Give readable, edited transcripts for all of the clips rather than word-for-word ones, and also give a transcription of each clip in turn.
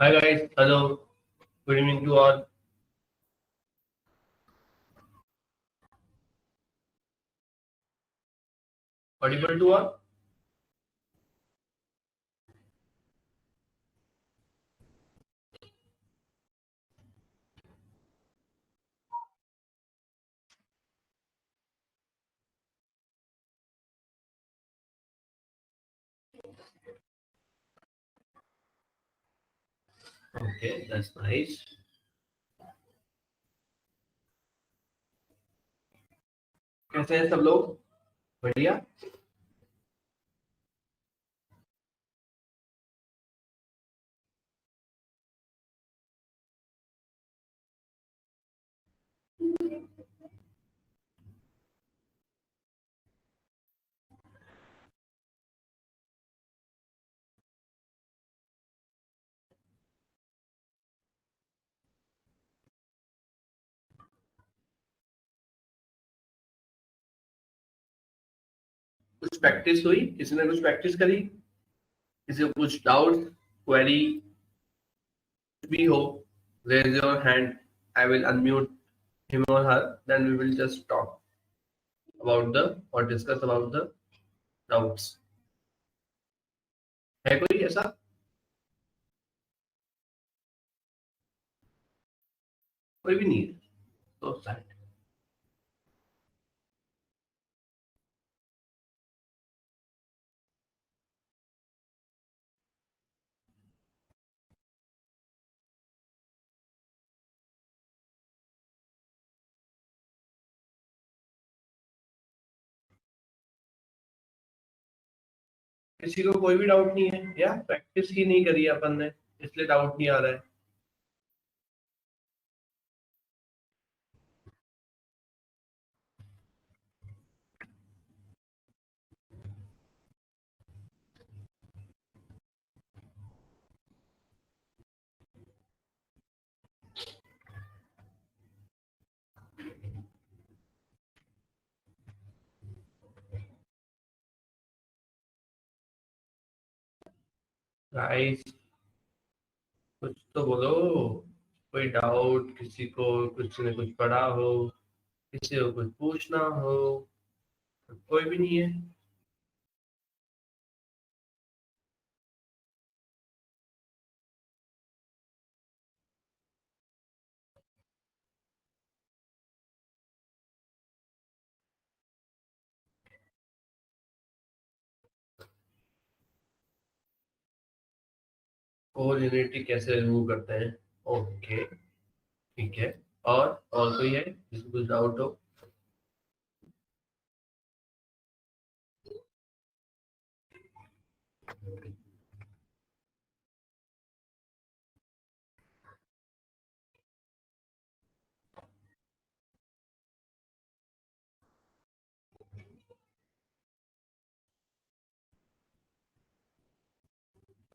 Hi guys, hello, good evening to all. Audible to all? Okay, that's nice. कैसे हैं सब लोग? बढ़िया। कुछ प्रैक्टिस हुई? किसी ने कुछ प्रैक्टिस करी? किसी को कुछ डाउट, क्वेरी भी हो? Raise your hand. I will unmute him or her. Then we will just talk about the or discuss about the doubts. है कोई ऐसा? कोई भी नहीं है। तो sad. किसी को कोई भी डाउट नहीं है या प्रैक्टिस ही नहीं करी है अपन ने, इसलिए डाउट नहीं आ रहा है। गाइस, कुछ तो बोलो। कोई डाउट, किसी को कुछ ने कुछ पढ़ा हो, किसी को कुछ पूछना हो? कोई भी नहीं है। कोल यूनिटी कैसे रिमूव करते हैं? ओके, ठीक है। और कोई है जिसको कुछ डाउट हो?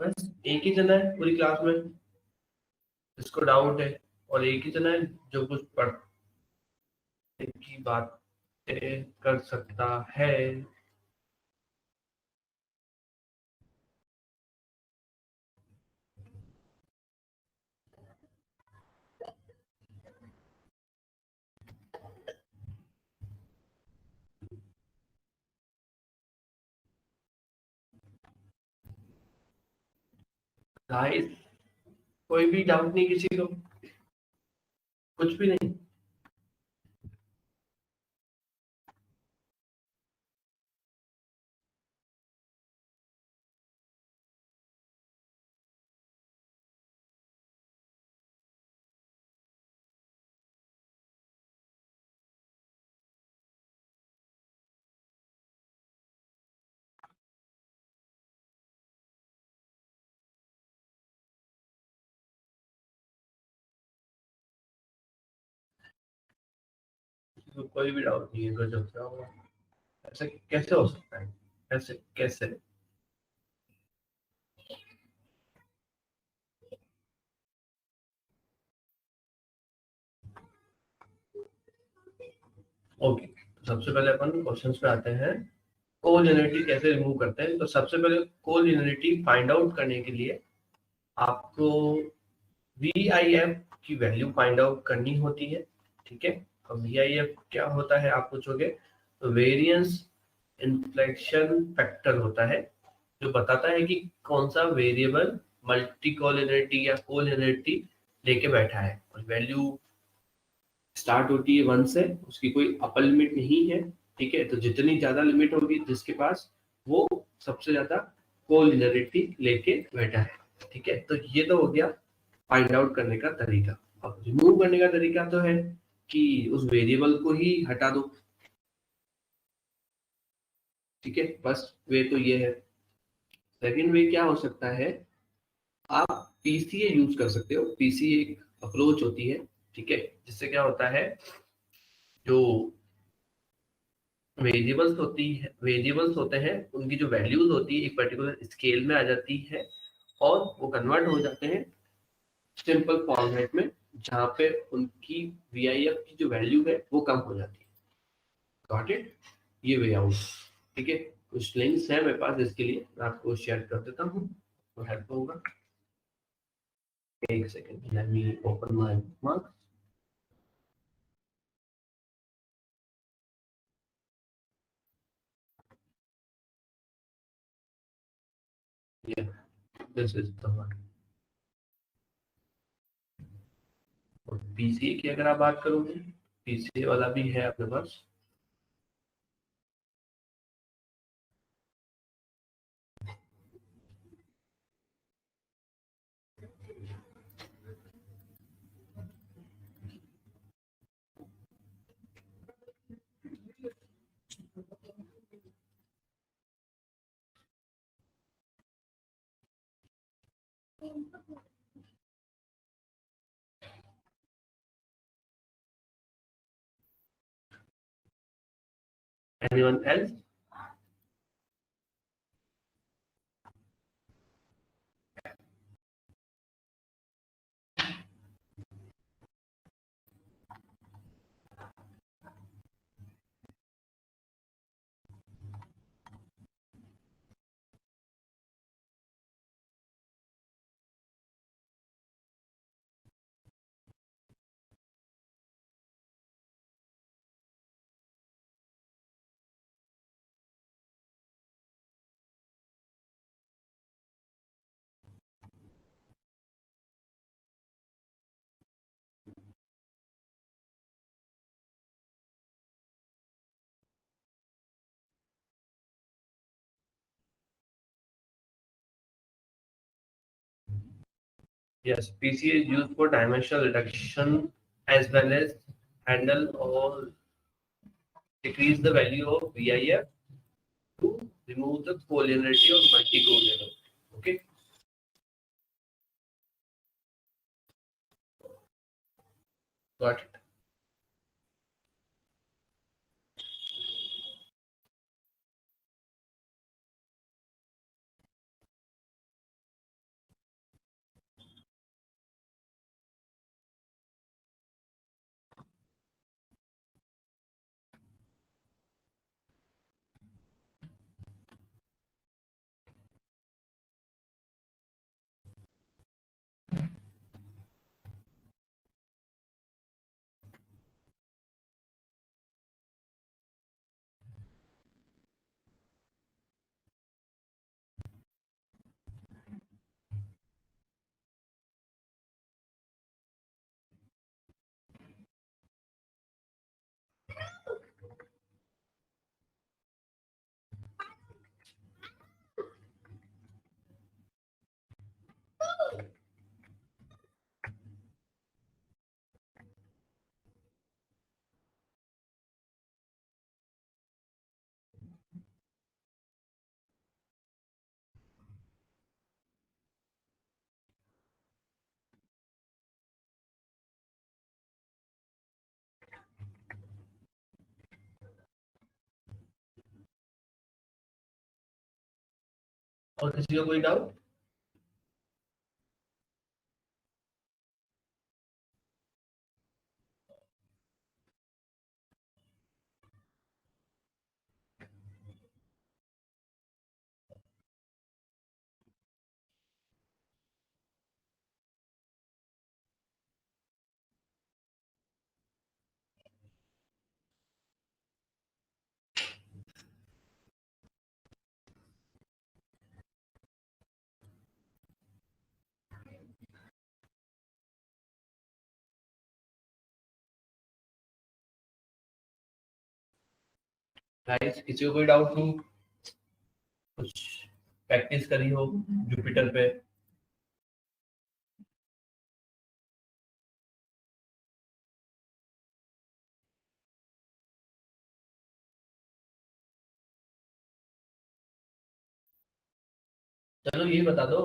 बस एक ही जना है पूरी क्लास में जिसको डाउट है, और एक ही जना है जो कुछ पढ़ने की बात कर सकता है। गाइस, कोई भी डाउट नहीं किसी को? कुछ भी नहीं? किसी को कोई भी डाउट नहीं है? गजब, क्या हुआ? ऐसे कैसे हो सकता है? ऐसे कैसे? ओके, सबसे पहले अपन क्वेश्चंस पे आते हैं। कोल यूनिटी कैसे रिमूव करते हैं? तो सबसे पहले कोल यूनिटी फाइंड आउट करने के लिए आपको वी आई एफ की वैल्यू फाइंड आउट करनी होती है, ठीक है। अब वी आई एफ क्या होता है आप पूछोगे, तो वेरिएंस इन्फ्लेक्शन फैक्टर होता है, जो बताता है कि कौन सा वेरिएबल मल्टी कोलिनिटी या कोलिनिटी लेके बैठा है। और वैल्यू स्टार्ट होती है 1 से, उसकी कोई अपर लिमिट नहीं है, ठीक है। तो जितनी ज्यादा लिमिट होगी जिसके पास, वो सबसे ज्यादा कोलिनिटी लेके बैठा है, ठीक है। तो ये तो हो गया फाइंड आउट करने का तरीका। अब रिमूव करने का तरीका तो है कि उस वेरिएबल को ही हटा दो, ठीक है। फर्स्ट वे तो ये है। सेकंड वे क्या हो सकता है, आप पीसीए यूज कर सकते हो। पीसीए एक अप्रोच होती है, ठीक है, जिससे क्या होता है, जो वेरिएबल्स होते हैं उनकी जो वैल्यूज होती है एक पर्टिकुलर स्केल में आ जाती है, और वो कन्वर्ट हो जाते हैं सिंपल फॉर्मेट में, जहाँ पे उनकी वीआईएफ की जो वैल्यू है वो कम हो जाती है। Got it? ये वे आउट, ठीक है। कुछ लिंक्स है मेरे पास, इसके लिए मैं आपको शेयर कर देता हूँ, तो हेल्प होगा। एक second, let me open my bookmark. Yeah, this is the one. और पीसीए की अगर आप बात करोगे, पीसीए वाला भी है अपने पास। Anyone else? Yes, PCA is used for dimensional reduction as well as handle or decrease the value of VIF to remove the collinearity or multicollinearity. Okay, got it. और किसी का कोई डाउट? गाइस किसी को कोई डाउट नहीं, कुछ practice करी हो जुपिटर पे? चलो ये बता दो,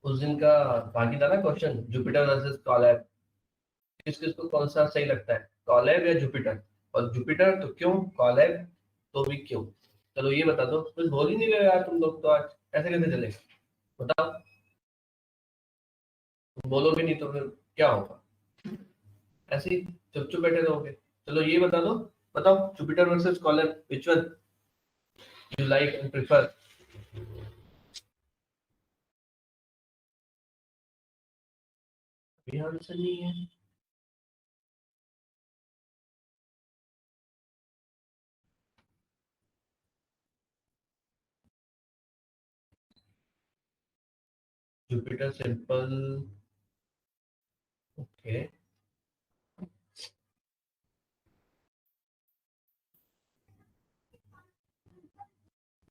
उस दिन का बाकी था ना क्वेश्चन, जुपिटर वर्सेस कॉलैब, किस किस को कौन सा सही लगता है, कॉलैब या जुपिटर? और जुपिटर तो क्यों, कॉलैब तो भी क्यों? चलो ये बता दो, कुछ बोल ही नहीं रहे यार तुम लोग तो, आज ऐसे कैसे चलेगा? बताओ। तुम बोलोगे नहीं तो फिर क्या होगा? ऐसे ही चुप चुप बैठे रहोगे? चलो ये बता दो, बताओ Jupiter versus collar, which one you like and prefer? भी आंसर नहीं है। Jupiter simple. ओके।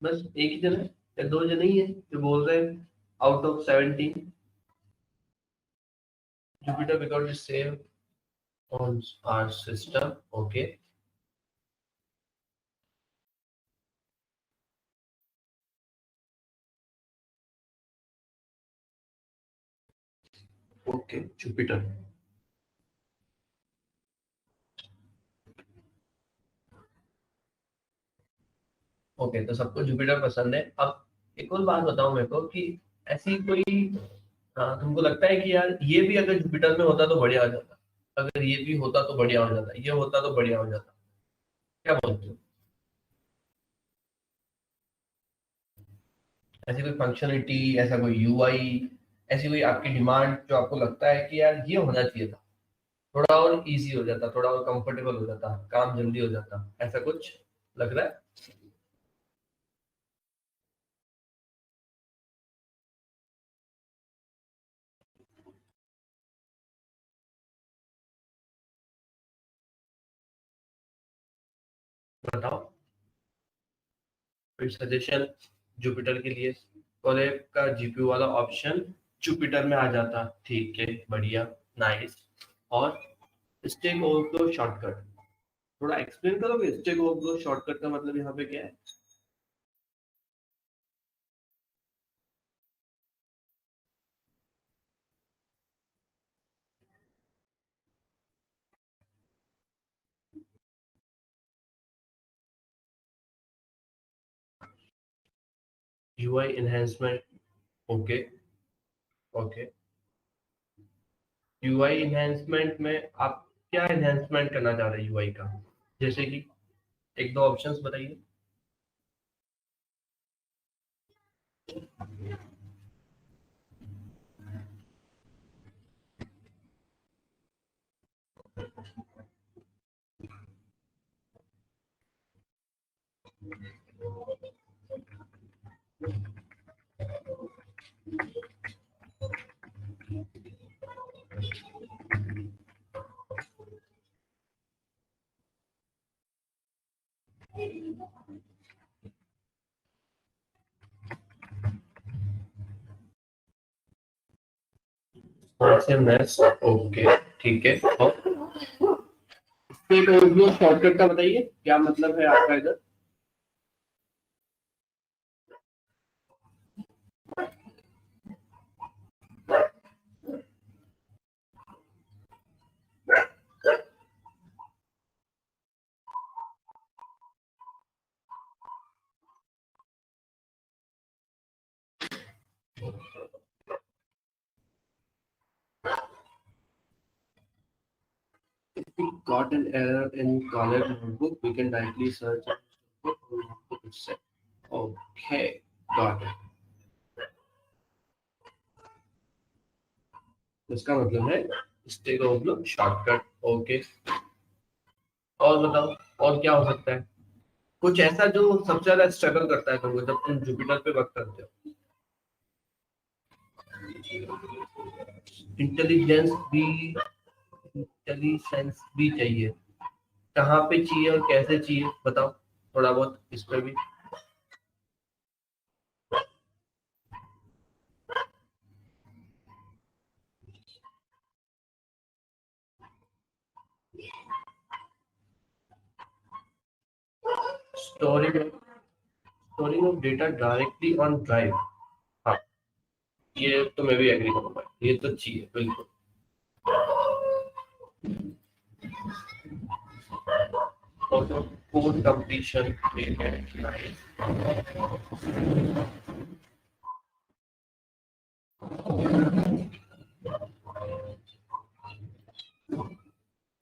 बस एक ही जन है या दो जन ही है जो बोल रहे हैं out of 17? Jupiter because it save on our system. Okay. Okay Jupiter. Okay तो सबको जुपिटर पसंद है। अब एक और बात बताओ मेरे को कि ऐसी कोई, हाँ, तुमको लगता है कि यार ये भी अगर जुपिटर में होता तो बढ़िया हो जाता, अगर ये भी होता तो बढ़िया हो जाता, ये होता तो बढ़िया हो जाता, क्या बोलते हो? ऐसी कोई फंक्शनलिटी, ऐसा कोई यूआई, ऐसी कोई आपकी डिमांड जो आपको लगता है कि यार ये होना चाहिए था, थोड़ा और इजी हो जाता, थोड़ा और कंफर्टेबल हो जाता, काम जल्दी हो जाता, ऐसा कुछ लग रहा है? बताओ कोई सजेशन जुपिटर के लिए। कोलैब का जीपीयू वाला ऑप्शन जुपिटर में आ जाता, ठीक है, बढ़िया, नाइस। और स्टैक ओवरफ्लो शॉर्टकट, थोड़ा एक्सप्लेन करोगे स्टैक ओवरफ्लो शॉर्टकट का मतलब यहाँ पे क्या है? UI enhancement. Okay. Okay. UI enhancement में आप क्या इन्हेंसमेंट करना चाह रहे हैं यूआई का? जैसे कि एक दो ऑप्शंस बताइए। एसएमएस। ओके ठीक है। और स्टेट ओवरफ्लो शॉर्टकट का बताइए क्या मतलब है आपका इधर? If we got an error in Collab notebook, we can directly search notebook or notebook itself. Okay, got it. इसका मतलब है स्टेक ओवरफ्लो शॉर्टकट। ओके। और बताओ, और क्या हो सकता है? कुछ ऐसा जो सबसे ज्यादा स्ट्रगल करता है तुमको जब तुम जुपिटर पे वर्क करते हो? इंटेलिजेंस भी, इंटेलिजेंस भी चाहिए? कहाँ पे चाहिए और कैसे चाहिए बताओ? थोड़ा बहुत इस पर भी। Storing of data directly on drive. हाँ, ये तो मैं भी एग्री करूंगा, ये तो चाहिए बिल्कुल। Also, code completion and nice.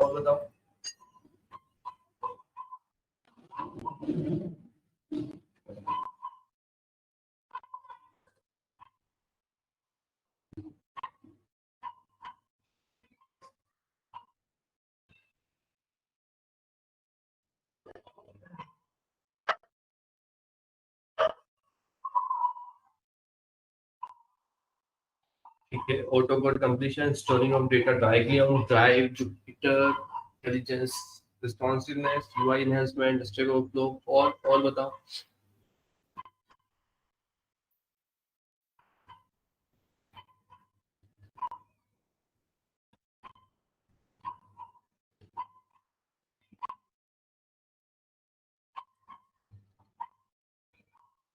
और बताओ। ठीक है, auto code completion, storing of data directly on drive, Jupiter, intelligence, responsiveness, UI enhancement, stack overflow. और बताओ।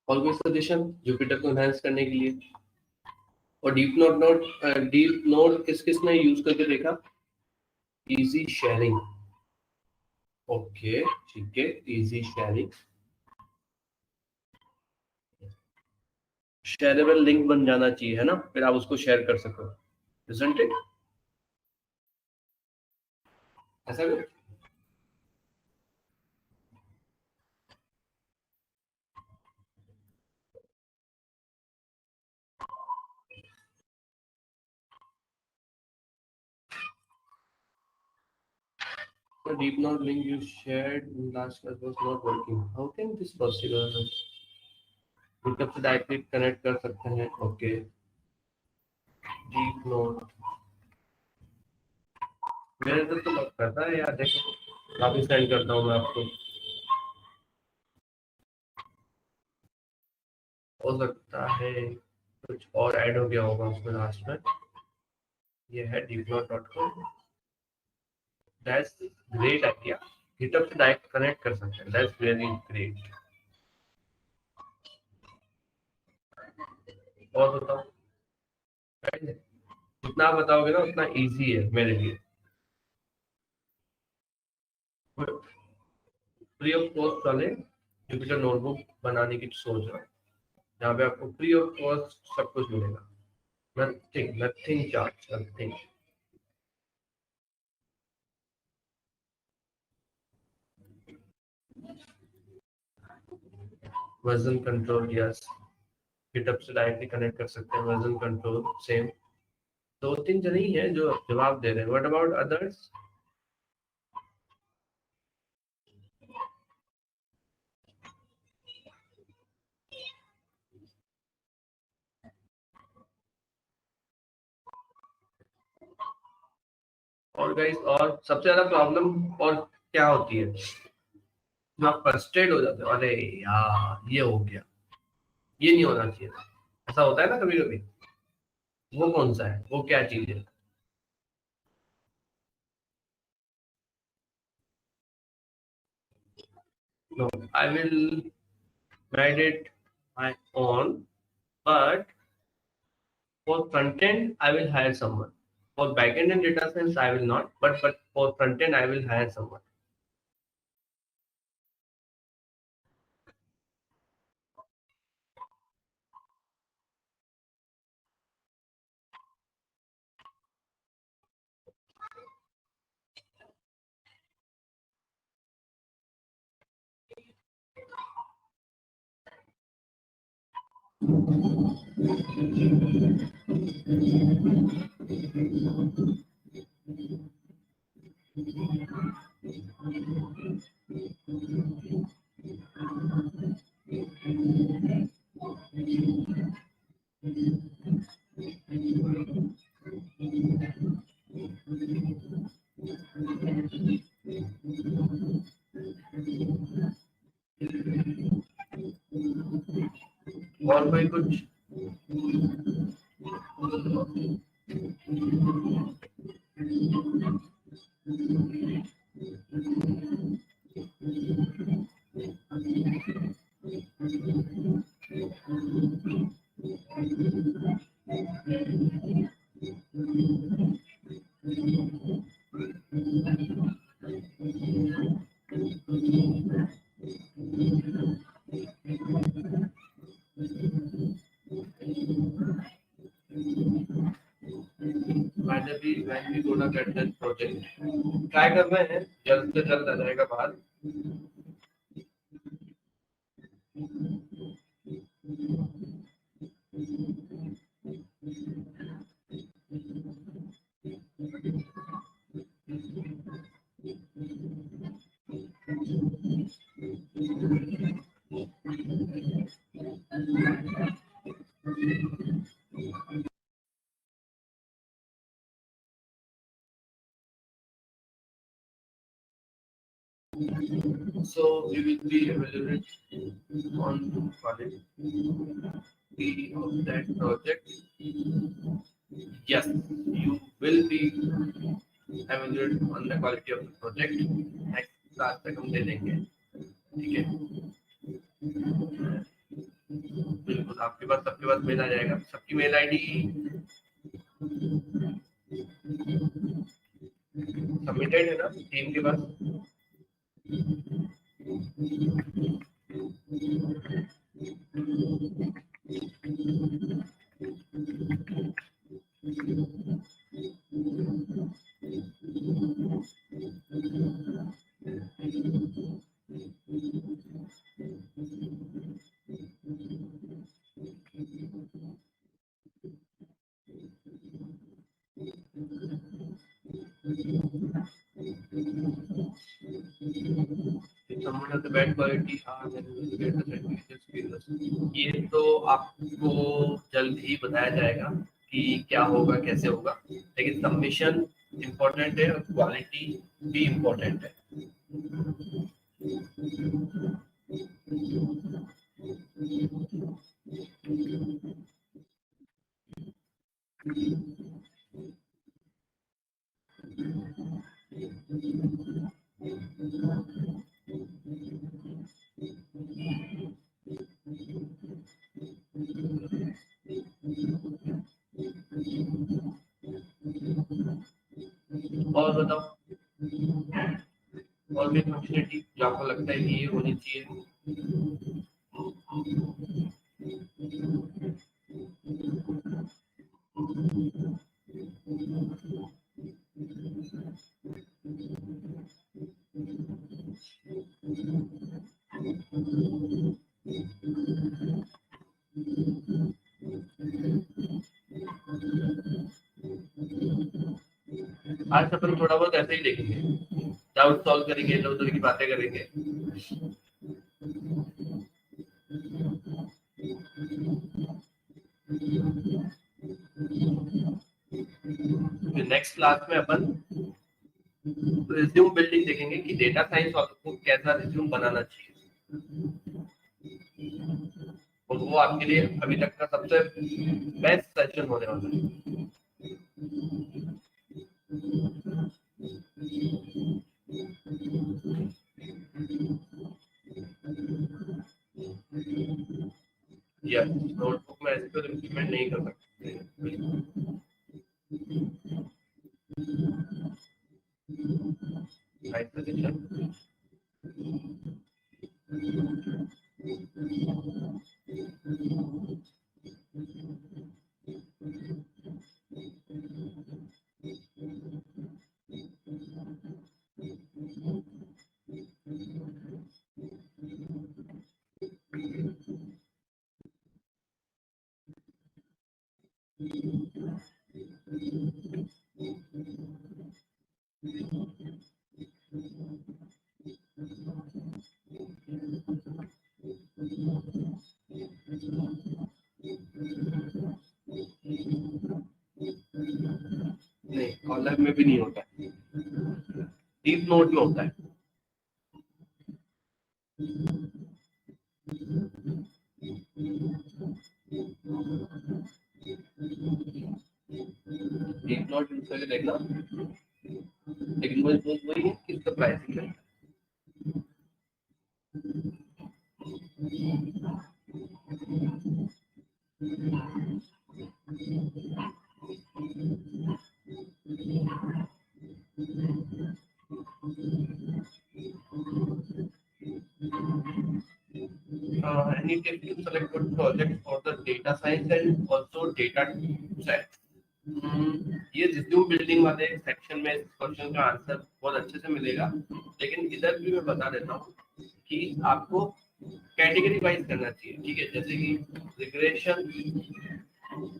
और कोई सजेशन जुपिटर को एनहांस करने के लिए? और डीप नोट किस किस ने यूज करके देखा? Easy sharing. ओके, ठीक है, इजी शेयरिंग। शेयरेबल लिंक बन जाना चाहिए, है ना, फिर आप उसको शेयर कर सको। Isn't it? ऐसा भी। The deep node link you shared in last class was not working. How can this possible? मतलब से डायरेक्टली कनेक्ट कर सकते हैं। ओके, डीप नोड मेरे तो लग करता है यार, देखो काफी सेंड करता हूँ मैं आपको। हो सकता है कुछ और ऐड हो गया होगा उसमें लास्ट में। ये है deepnode.com। That's great idea. GitHub से डायरेक्ट कनेक्ट कर सकते हैं, दैट्स वेरी ग्रेट। और बताओ। जितना आप बताओगे ना उतना इजी है मेरे लिए। फ्री ऑफ कॉस्ट वाले जुपिटर नोटबुक बनाने की सोच रहा हूँ, जहाँ पे आपको फ्री ऑफ कॉस्ट सब कुछ मिलेगा। Nothing, nothing charge, nothing. Version control, yes. GitHub से डायरेक्टली कनेक्ट कर सकते हैं, वर्जन कंट्रोल सेम। दो तीन जने ही हैं जो जवाब दे रहे हैं, व्हाट अबाउट अदर्स? और गाइस, और सबसे ज्यादा प्रॉब्लम और क्या होती है? जो आप फ्रस्ट्रेट हो जाते हो, अरे यार ये हो गया, ये नहीं होना चाहिए था। ऐसा होता है ना कभी कभी। वो कौन सा है, वो क्या चीज है? No, I will write it my own, but for front end, I will hire someone. For backend and data science, I will not, but for front end, I will hire someone. कुछ? Finally, when we gonna get that project? Try कर रहे हैं, जल्द से जल्द आ जाएगा बाहर। So we will be evaluated on quality of that project. Yes, you will be evaluated on the quality of the project. Next class तक हम दे देंगे, ठीक है? बिल्कुल, आपके पास सबके पास मेल आ जाएगा। सबकी मेल आईडी सबमिटेड है ना टीम के पास? Someone has the bad quality, then we will get the certificates. ये तो आपको जल्द ही बताया जाएगा कि क्या होगा, कैसे होगा, लेकिन सबमिशन इम्पोर्टेंट है और क्वालिटी भी इम्पोर्टेंट है। और बताओ, और भी फंक्शनलिटी जो आपको लगता है कि ये होनी चाहिए? आज अपन थोड़ा बहुत ऐसे ही देखेंगे, डाउट सॉल्व करेंगे, इधर उधर की बातें करेंगे। नेक्स्ट क्लास में अपन रिज्यूम बिल्डिंग देखेंगे कि डेटा साइंस वालों को कैसा रिज्यूम बनाना चाहिए, और वो आपके लिए अभी तक का सबसे बेस्ट सेशन होने वाला है। यस, नोटबुक में ऐसे तो इम्प्लीमेंट नहीं कर सकते। राइट पोजीशन, नहीं कॉलम में भी नहीं होता है, डीप नोट में होता है। एक नोट यूज करके देखना, लेकिन वही है कि इसका प्राइसिंग है। Any tip to select good project for the data science and also data set? ये रिज्यूम बिल्डिंग वाले सेक्शन में क्वेश्चन का आंसर बहुत अच्छे से मिलेगा, लेकिन इधर भी मैं बता देता हूँ कि आपको कैटेगरी वाइज करना चाहिए। ठीक है, जैसे कि रिग्रेशन,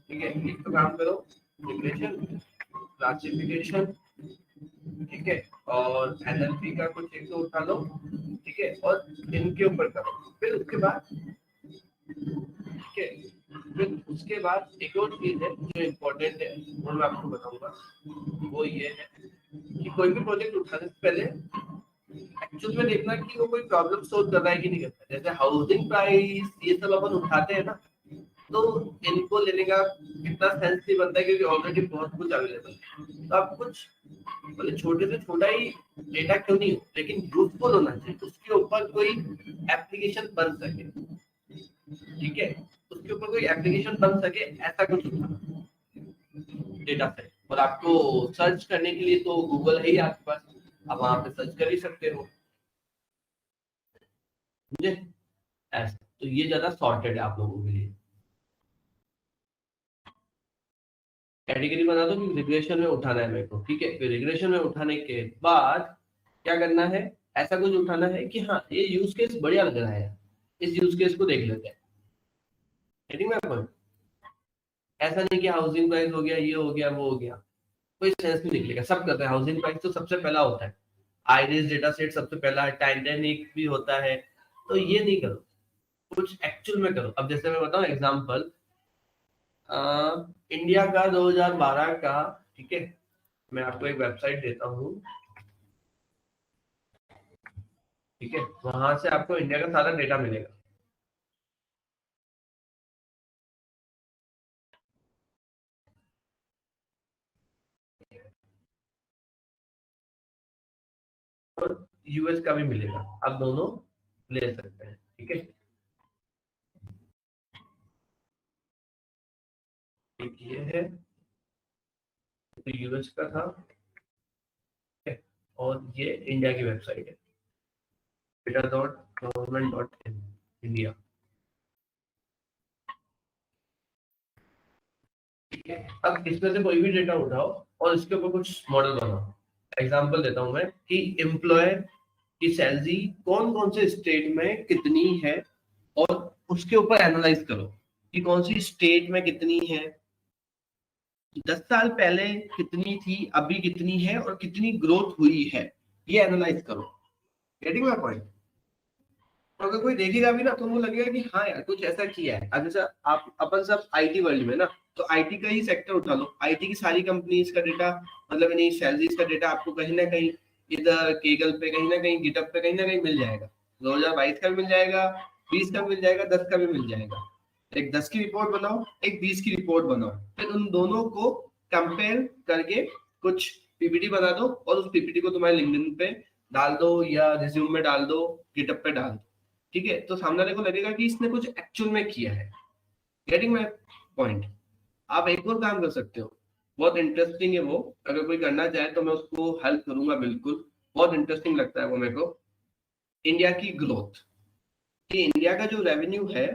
ठीक है, एक तो काम करो रिग्रेशन, क्लासिफिकेशन, ठीक है, और एनएलपी का कुछ एक तो उठा लो, ठीक है, और इनके ऊपर करो। फिर उसके बाद, ठीक है, फिर उसके बाद एक और चीज है जो इम्पोर्टेंट है, वो मैं आपको बताऊंगा। वो ये है कि कोई भी प्रोजेक्ट उठाने से पहले एक्चुअल में देखना कि वो कोई प्रॉब्लम सोल्व कर रहा है कि नहीं कर रहा है। जैसे हाउसिंग प्राइस ये सब अपन उठाते हैं ना, तो इनको लेने का कितना सेंस नहीं बनता है, क्योंकि ऑलरेडी बहुत कुछ अवेलेबल है। तो आप कुछ मतलब छोटे से छोटा ही डेटा क्यों नहीं हो, लेकिन यूजफुल होना चाहिए, उसके ऊपर कोई एप्लीकेशन बन सके। ठीक है, उसके ऊपर कोई एप्लीकेशन बन सके, ऐसा कुछ डेटा सेट। और आपको सर्च करने के लिए तो गूगल है ही आपके पास, आप वहां पे सर्च कर ही सकते हो। मुझे ऐसा तो ये ज्यादा सॉर्टेड है आप लोगों के लिए। कैटेगरी बना दो कि रिग्रेशन में उठाना है मेरे को, ठीक है। फिर रिग्रेशन में उठाने के बाद क्या करना है, ऐसा कुछ उठाना है कि हाँ ये यूज केस बढ़िया लग रहा है, इस यूज केस को देख लेते हैं। ऐसा नहीं कि हाउसिंग प्राइस हो गया, ये हो गया, वो हो गया, कोई सेंस नहीं निकलेगा। सब करते हैं, हाउसिंग प्राइस तो सबसे पहला होता है, आइरिस डेटा सेट सबसे पहला है, टाइटैनिक भी होता है। तो ये नहीं करो, कुछ एक्चुअल में करो। अब जैसे मैं बताऊं एग्जांपल, इंडिया का 2012 का, ठीक है, मैं आपको एक वेबसाइट देता हूँ, ठीक है, वहां से आपको इंडिया का सारा डेटा मिलेगा। और यूएस का भी मिलेगा, आप दोनों ले सकते हैं। ठीक है, एक ये है, तो यूएस का था, ठीक है, और ये इंडिया की वेबसाइट है, data.government.in इंडिया। ठीक है, अब इसमें से कोई भी डेटा उठाओ और इसके ऊपर कुछ मॉडल बनाओ। एग्जांपल देता हूं मैं कि एम्प्लॉय की सैलरी कौन कौन से स्टेट में कितनी है, और उसके ऊपर एनालाइज करो कि कौन सी स्टेट में कितनी है, 10 साल पहले कितनी थी, अभी कितनी है, और कितनी ग्रोथ हुई है, ये एनालाइज करो। Getting my point? तो अगर कोई देखेगा भी ना तो वो लगेगा कि हाँ यार कुछ ऐसा किया है। अब जैसे आप अपन सब आईटी वर्ल्ड में ना, तो आईटी का ही सेक्टर उठा लो, आईटी की सारी कंपनीज का डेटा, मतलब इन्हीं सैलरीज का डेटा आपको कहीं ना कहीं इधर केगल पे, कहीं ना कहीं गिटअप पे, कहीं ना कहीं मिल जाएगा। 2022 का भी मिल जाएगा, 20 का भी मिल जाएगा, 10 का भी मिल जाएगा। एक 10 की रिपोर्ट बनाओ, एक 20 की रिपोर्ट बनाओ, फिर उन दोनों को कंपेयर करके कुछ पीपीटी बना दो, और उस पीपीटी को तुम्हारे लिंक्डइन पे डाल दो या रिज्यूम में डाल दो, गिटअप पे डाल दो। ठीक है, तो सामने वाले को लगेगा कि इसने कुछ एक्चुअल में किया है। Getting my point? आप एक और काम कर सकते हो, बहुत इंटरेस्टिंग है वो, अगर कोई करना चाहे तो मैं उसको हेल्प करूंगा बिल्कुल, बहुत इंटरेस्टिंग लगता है वो मेरे को। इंडिया की ग्रोथ, कि इंडिया का जो रेवेन्यू है,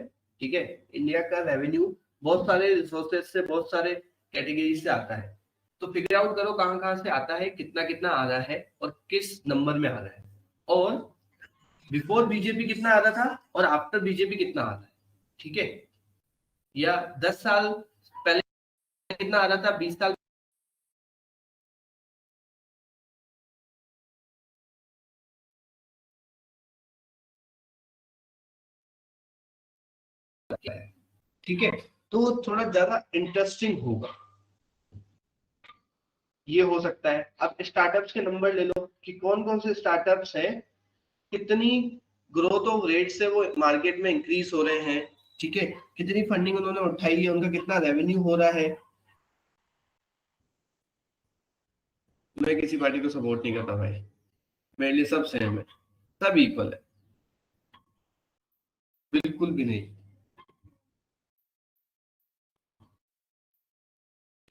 ठीक है, इंडिया का रेवेन्यू बहुत सारे रिसोर्सेज से, बहुत सारे कैटेगरी से आता है। तो फिगर आउट करो कहाँ कहाँ से आता है, कितना कितना आ रहा है, और किस नंबर में आ रहा है, और बिफोर बीजेपी कितना आ रहा था और आफ्टर बीजेपी कितना आ रहा है। ठीक है, या 10 साल पहले कितना आ रहा था, 20 साल क्या है। ठीक है, तो थोड़ा ज्यादा इंटरेस्टिंग होगा, ये हो सकता है। अब स्टार्टअप्स के नंबर ले लो कि कौन कौन से स्टार्टअप्स हैं, कितनी ग्रोथ ऑफ रेट से वो मार्केट में इंक्रीज हो रहे हैं। ठीक है, कितनी फंडिंग उन्होंने उठाई है, उनका कितना रेवेन्यू हो रहा है। मैं किसी पार्टी को सपोर्ट नहीं करता भाई, मेरे लिए सब सेम है, सब इक्वल है, बिल्कुल भी नहीं।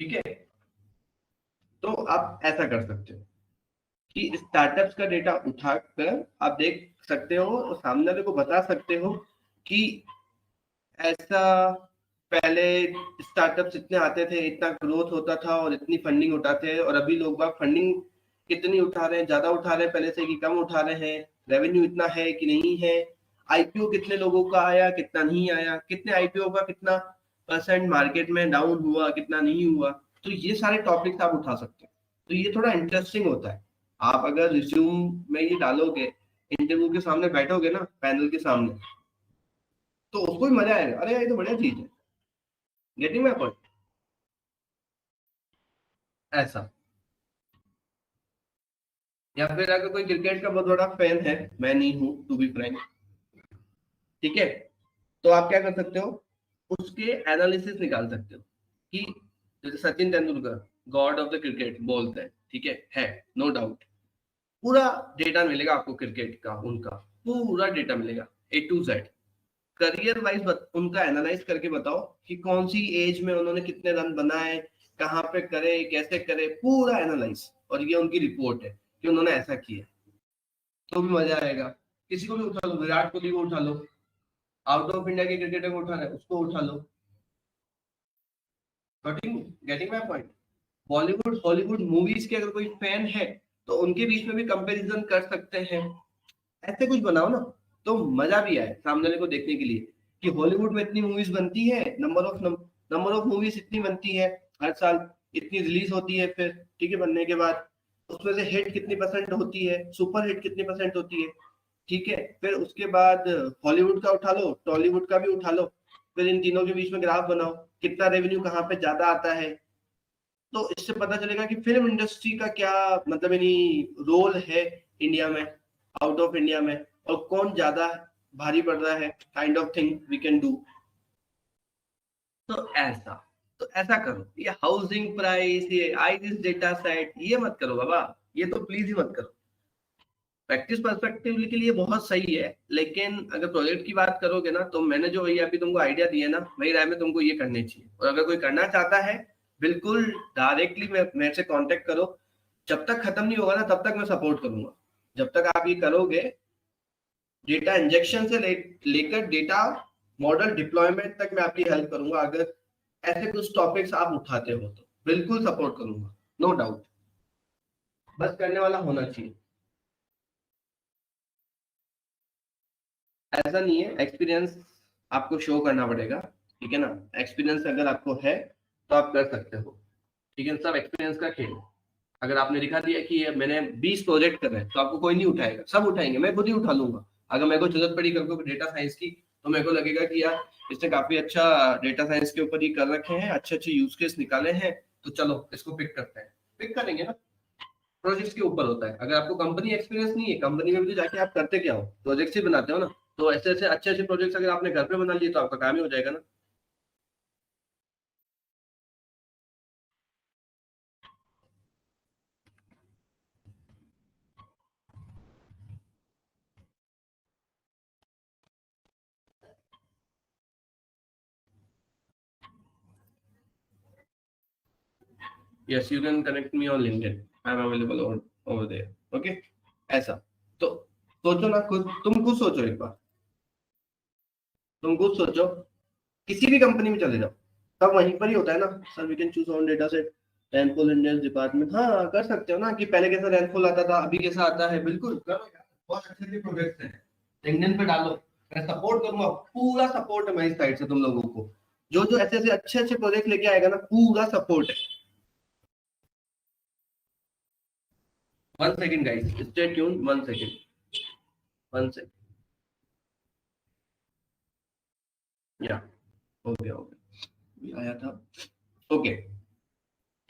ठीक है, तो आप ऐसा कर सकते हो कि स्टार्टअप्स का डेटा उठाकर आप देख सकते हो और सामने वाले को बता सकते हो कि ऐसा पहले स्टार्टअप्स इतने आते थे, इतना ग्रोथ होता था और इतनी फंडिंग उठाते हैं, और अभी लोग बाग फंडिंग कितनी उठा रहे हैं, ज्यादा उठा रहे हैं पहले से कि कम उठा रहे हैं, रेवेन्यू इतना है कि नहीं है, आईपीओ कितने लोगों का आया कितना नहीं आया, कितने आईपीओ का कितना परसेंट मार्केट में डाउन हुआ कितना नहीं हुआ। तो ये सारे टॉपिक्स आप उठा सकते हो, तो ये थोड़ा इंटरेस्टिंग होता है। आप अगर रिज्यूम में ये डालोगे, इंटरव्यू के सामने बैठोगे ना, पैनल के सामने, तो उसको भी मजा आएगा, अरे यार ये तो बढ़िया चीज है। Getting my point? ऐसा। या फिर अगर कोई क्रिकेट का बहुत बड़ा फैन है, मैं नहीं हूं टू बी फ्रैंक, ठीक है, तो आप क्या कर सकते हो, उसके एनालिसिस निकाल सकते हो कि जैसे Sachin Tendulkar God of the cricket बोलते हैं, ठीक है नो डाउट, पूरा डेटा मिलेगा आपको क्रिकेट का, उनका पूरा डेटा मिलेगा A to Z, career wise उनका एनालाइज करके बताओ कि कौन सी एज में उन्होंने कितने रन बनाए, कहाँ पे करे, कैसे करे, पूरा एनालाइज, और ये उनकी रिपोर्ट है कि उन्होंने ऐसा किया, तो भी मजा आएगा। किसी को भी उठा लो, विराट कोहली को उठा लो, आउट ऑफ इंडिया के क्रिकेटर को उठाना है उसको उठा लो। Getting getting my point? Bollywood Hollywood movies के अगर कोई फैन है तो उनके बीच में भी कंपैरिजन कर सकते हैं, ऐसे कुछ बनाओ ना, तो मजा भी आए सामने वाले को देखने के लिए कि हॉलीवुड में इतनी मूवीज बनती है, नंबर ऑफ मूवीज इतनी बनती है हर साल, इतनी रिलीज होती है, फिर ठीक है बनने के बाद उसमें से हिट कितनी परसेंट होती है, सुपर हिट कितनी परसेंट होती है, ठीक है, फिर उसके बाद हॉलीवुड का उठा लो, टॉलीवुड का भी उठा लो, फिर इन तीनों के बीच में ग्राफ बनाओ, कितना रेवेन्यू कहाँ पे ज्यादा आता है, तो इससे पता चलेगा कि फिल्म इंडस्ट्री का क्या मतलब यानी रोल है इंडिया में, आउट ऑफ इंडिया में, और कौन ज्यादा भारी पड़ रहा है, kind of thing we can do. तो ऐसा, तो ऐसा करो, ये हाउसिंग प्राइस, ये आई दिस डेटा सेट, ये मत करो बाबा, ये तो प्लीज ही मत करो। प्रैक्टिस पर्सपेक्टिव के लिए बहुत सही है, लेकिन अगर प्रोजेक्ट की बात करोगे ना, तो मैंने जो ये अभी तुमको आइडिया दिया ना, मेरी राय में तुमको ये करने चाहिए, और अगर कोई करना चाहता है बिल्कुल डायरेक्टली मेरे से कांटेक्ट करो, जब तक खत्म नहीं होगा ना तब तक मैं सपोर्ट करूंगा, जब तक आप ये करोगे, डेटा इंजेक्शन से लेकर डेटा मॉडल डिप्लॉयमेंट तक मैं आपकी हेल्प करूंगा, अगर ऐसे कुछ टॉपिक्स आप उठाते हो तो बिल्कुल सपोर्ट करूंगा, नो डाउट, बस करने वाला होना चाहिए। ऐसा नहीं है, एक्सपीरियंस आपको शो करना पड़ेगा, ठीक है ना, एक्सपीरियंस अगर आपको है तो आप कर सकते हो, ठीक है, सब एक्सपीरियंस का खेल है। अगर आपने दिखा दिया कि ये मैंने 20 प्रोजेक्ट कर रहे हैं तो आपको कोई नहीं उठाएगा, सब उठाएंगे, मैं खुद ही उठा लूंगा, अगर मेरे को जरूरत पड़ी करके डेटा साइंस की, तो मेरे को लगेगा कि यार इसने काफी अच्छा डेटा साइंस के ऊपर ही कर रखे हैं, अच्छे अच्छे यूज केस निकाले हैं, तो चलो इसको पिक करते हैं, पिक करेंगे ना, प्रोजेक्ट्स के ऊपर होता है। अगर आपको कंपनी एक्सपीरियंस नहीं है, कंपनी में भी तो जाके आप करते क्या हो, प्रोजेक्ट्स ही बनाते हो ना, तो ऐसे ऐसे अच्छे अच्छे प्रोजेक्ट्स अगर आपने घर पे बना लिए तो आपका काम ही हो जाएगा ना। Yes, you can connect me on LinkedIn, I am available over there, okay. ऐसा, तो सोचो ना, खुद तुम खुद सोचो एक बार, तुम खुद सोचो, किसी भी कंपनी में चले जाओ, सब वहीं पर ही होता है ना, sir we can choose on data set rainfall index department, हाँ कर सकते हो ना, कि पहले कैसा रैनफॉल आता था अभी कैसा आता है, बिल्कुल करो यार, बहुत अच्छे अच्छे प्रोजेक्ट्स हैं, लिंक्डइन पे डालो, मैं सपोर्ट करूंगा, पूरा सपोर्ट है मेरी साइड से तुम लोगों को, जो जो ऐसे ऐसे अच्छे अच्छे प्रोजेक्ट लेके आएगा ना, पूरा सपोर्ट है। 1 second guys, stay tune, 1 second, 1 second, या हो गया आया था, ओके,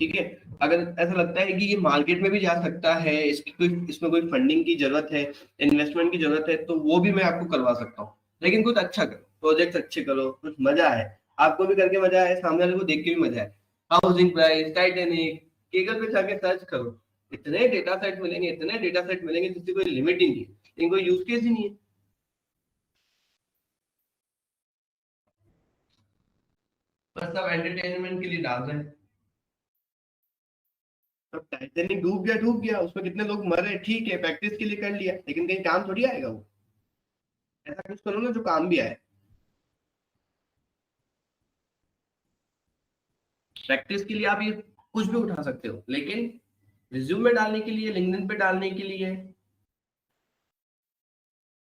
ठीक है। अगर ऐसा लगता है कि ये मार्केट में भी जा सकता है, इसकी कोई इसमें कोई फंडिंग की जरूरत है, इन्वेस्टमेंट की जरूरत है, तो वो भी मैं आपको करवा सकता हूँ, लेकिन कुछ अच्छा करो, प्रोजेक्ट अच्छे करो, कुछ मजा है, आपको भी करके मजा है, सामने वाले को देख के भी मजा है। हाउसिंग प्राइस, टाइटैनिक, गूगल पे जाके सर्च करो, इतने डेटा सेट मिलेंगे, इतने डेटा सेट मिलेंगे जिसकी कोई लिमिट ही नहीं है, लेकिन कोई यूज केस ही नहीं है। बस सब एंटरटेनमेंट के लिए डाल रहे हैं। अब टाइटैनिक डूब गया, डूब गया, उसमें कितने लोग मरे, ठीक है प्रैक्टिस के लिए कर लिया, लेकिन कहीं काम थोड़ी आएगा वो। ऐसा कुछ करो ना जो काम भी आए। प्रैक्टिस के लिए आप ये कुछ भी उठा सकते हो, लेकिन रिज्यूम में डालने के लिए, लिंक्डइन पे डालने के लिए,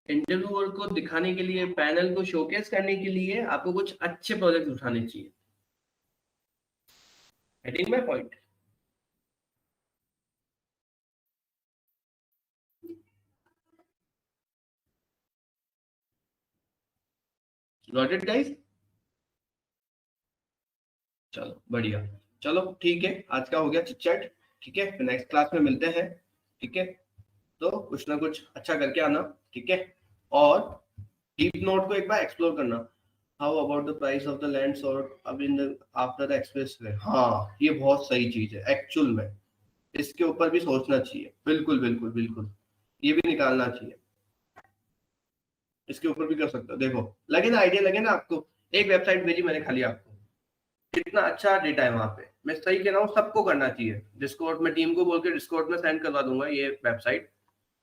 इंटरव्यूअर को दिखाने के लिए, पैनल को शोकेस करने के लिए आपको कुछ अच्छे प्रोजेक्ट उठाने चाहिए। Getting my point? Got it guys? चलो बढ़िया। चलो ठीक है, आज का हो गया चिट चैट। ठीक है, फिर नेक्स्ट क्लास में मिलते हैं। ठीक है, तो कुछ ना कुछ अच्छा करके आना। ठीक है, और डीप नोट को एक बार एक्सप्लोर करना। How about the price of the land sort अब in the after the expressway. हाँ, ये बहुत सही चीज है एक्चुअल में, इसके ऊपर भी सोचना चाहिए, बिल्कुल बिल्कुल बिल्कुल, ये भी निकालना चाहिए। इसके ऊपर भी कर सकते हो, देखो लगे ना आइडिया, लगे ना आपको। एक वेबसाइट भेजी मैंने खाली आपको, कितना अच्छा डेटा है वहां पे। मैं सही कह रहा हूँ, सबको करना चाहिए। डिस्कॉर्ड में टीम को बोल के डिस्कॉर्ड में सेंड करवा दूंगा ये वेबसाइट।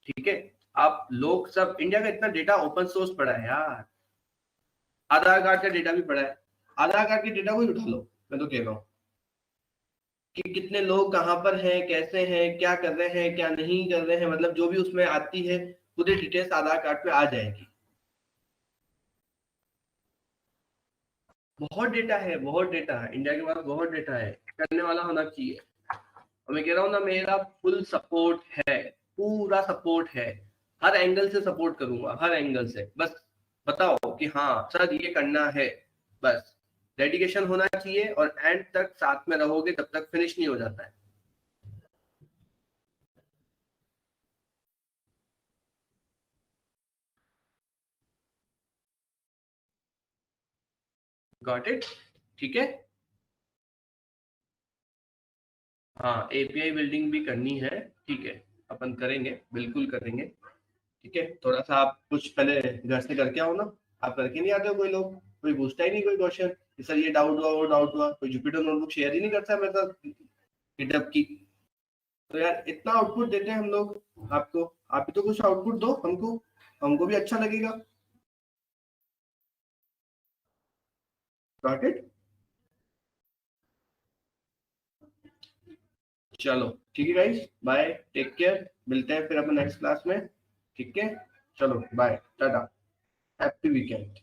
ठीक है, आप लोग सब, इंडिया का इतना डेटा ओपन सोर्स पड़ा है यार, आधार कार्ड का डेटा भी पड़ा है। आधार कार्ड के डेटा को ही उठा लो, मैं तो कह रहा हूँ कि कितने लोग कहाँ पर हैं, कैसे हैं, क्या कर रहे हैं, क्या नहीं कर रहे हैं, मतलब जो भी उसमें आती है पूरी डिटेल्स आधार कार्ड पे आ जाएगी। बहुत डेटा है, बहुत डेटा है, इंडिया के पास बहुत डेटा है, करने वाला होना चाहिए। और मैं कह रहा हूँ ना, मेरा फुल सपोर्ट है, पूरा सपोर्ट है, हर एंगल से सपोर्ट करूंगा, हर एंगल से। बस बताओ कि हाँ सर ये करना है, बस डेडिकेशन होना चाहिए, और एंड तक साथ में रहोगे तब तक फिनिश नहीं हो जाता है। Got it? ठीक है, हाँ एपीआई बिल्डिंग भी करनी है। ठीक है, अपन करेंगे, बिल्कुल करेंगे। ठीक है, थोड़ा सा आप कुछ पहले घर से करके आओ ना। आप करके नहीं आते हो, कोई लोग कोई पूछता ही नहीं कोई क्वेश्चन कि सर ये डाउट हुआ, वो डाउट हुआ, कोई जुपिटर नोटबुक शेयर ही नहीं करता मेरे साथ गिटहब की। तो यार इतना आउटपुट देते हैं हम लोग आपको, आप भी तो कुछ आउटपुट दो हमको, हमको भी अच्छा लगेगा। Got it? चलो ठीक है गाइस, बाय, टेक केयर, मिलते हैं फिर अपन नेक्स्ट क्लास में। ठीक है, चलो बाय, टाटा, हैप्पी वीकेंड।